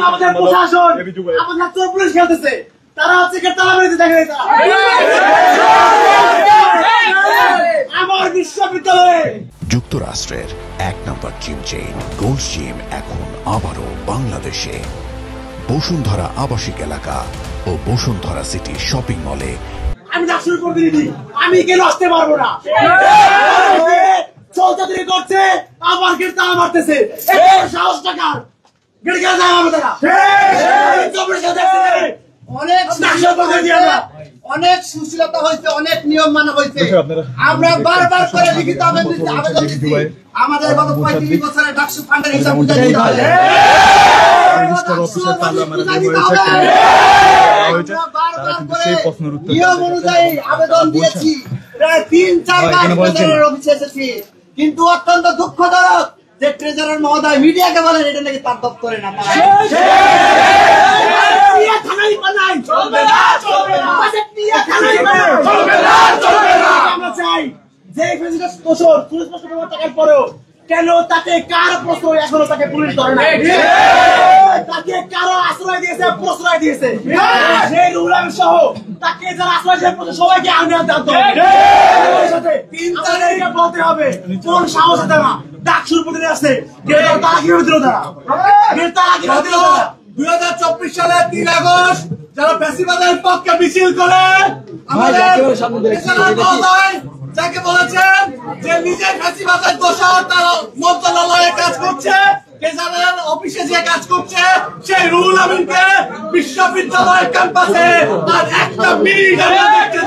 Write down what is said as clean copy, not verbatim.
আমাদের প্রশাসন আমাদের চোর পুলিশ খেলতেছে, তারা হচ্ছে তালা মেরেছে, দেখেন আমার বিশ্ববিদ্যালয়ে। যুক্তরাষ্ট্রের 1 নম্বর জিম চেইন গোল্ড জিম এখন আবারও বাংলাদেশে। বসুন্ধরা আবাসিক এলাকা ও বসুন্ধরা সিটি শপিং মলে। আমি ডাক্তার প্রতিনিধি, আমি কেন আসতে পারবো না? চলচাতুরি করছে, আমার গেট তালা মারতেছে, সাহস টাকার গেট গেলে যায় আমার তারা। অনেক সুশীলতা হয়েছে, অনেক নিয়ম মানা হয়েছে। আমরা বারবার করে লিখিত আবেদন দিচ্ছি, আমাদের গত 35 বছরে ডাকসু ফান্ডের হিসাব বুঝাই দিতে হবে। নিয়ম অনুযায়ী আবেদন দিয়েছি, প্রায় 3-4 বার ট্রেজারার অফিসে এসেছি, কিন্তু অত্যন্ত দুঃখজনক যে ট্রেজারার মহোদয় মিডিয়াকে বলেন এটা নাকি তার দপ্তরে না। আমরা চাই যে টাকার পরেও কেন তাকে কার প্রশ্রয় এখনো তাকে পুলিশ ধরে না? তাকে কারো আশ্রয় দিয়েছে, প্রশ্রয় দিয়েছে, সেই রুলাম সহ তাকে যারা আশ্রয় দিয়েছে সবাইকে আনতে বলতে হবে কোন সাহস আছে না ডাকসুর প্রতি আসছে। তারা কিভাবে দিল? তারা 2024 সালের 3 আগস্ট যারা ফ্যাসিবাদের পক্ষে মিছিল করে আমাদের যাকে বলেছেন যে নিজে ফ্যাসিবাদের দোষর, তার মন্ত্রণালয়ে কাজ করছে, ট্রেজারার অফিসে যে কাজ করছে, সেই রুহুল আমিনকে বিশ্ববিদ্যালয়ের ক্যাম্পাসে আর একটা মিনিট দেখতে